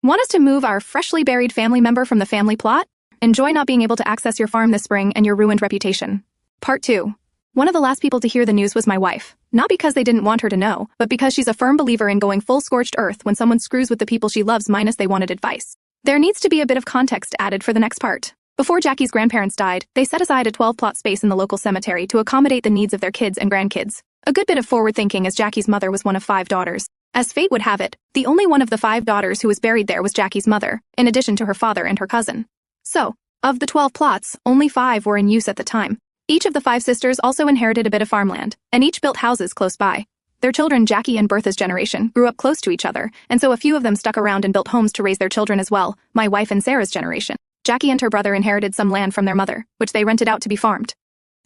Want us to move our freshly buried family member from the family plot? Enjoy not being able to access your farm this spring and your ruined reputation. Part 2. One of the last people to hear the news was my wife. Not because they didn't want her to know, but because she's a firm believer in going full scorched earth when someone screws with the people she loves minus they wanted advice. There needs to be a bit of context added for the next part. Before Jackie's grandparents died, they set aside a 12-plot space in the local cemetery to accommodate the needs of their kids and grandkids. A good bit of forward thinking, as Jackie's mother was one of 5 daughters. As fate would have it, the only one of the 5 daughters who was buried there was Jackie's mother, in addition to her father and her cousin. So, of the 12 plots, only 5 were in use at the time. Each of the 5 sisters also inherited a bit of farmland, and each built houses close by. Their children, Jackie and Bertha's generation, grew up close to each other, and so a few of them stuck around and built homes to raise their children as well. My wife and Sarah's generation. Jackie and her brother inherited some land from their mother, which they rented out to be farmed.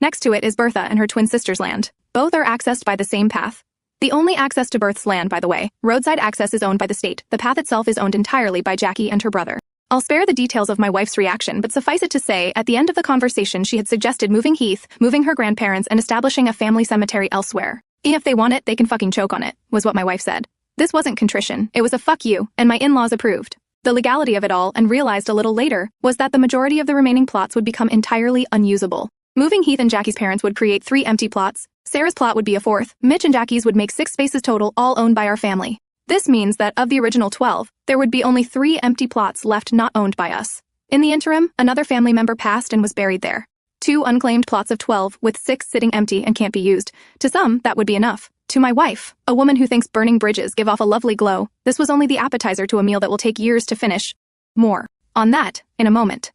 Next to it is Bertha and her twin sister's land. Both are accessed by the same path. The only access to Bertha's land, by the way, roadside access, is owned by the state. The path itself is owned entirely by Jackie and her brother. I'll spare the details of my wife's reaction, but suffice it to say, at the end of the conversation she had suggested moving Heath, moving her grandparents, and establishing a family cemetery elsewhere. If they want it, they can fucking choke on it, was what my wife said. This wasn't contrition, it was a fuck you, and my in-laws approved. The legality of it all, and realized a little later, was that the majority of the remaining plots would become entirely unusable. Moving Heath and Jackie's parents would create 3 empty plots. Sarah's plot would be a 4th. Mitch and Jackie's would make 6 spaces total, all owned by our family. This means that of the original 12, there would be only 3 empty plots left not owned by us. In the interim, another family member passed and was buried there. 2 unclaimed plots of 12, with 6 sitting empty and can't be used. To some, that would be enough. To my wife, a woman who thinks burning bridges give off a lovely glow, this was only the appetizer to a meal that will take years to finish. More on that in a moment.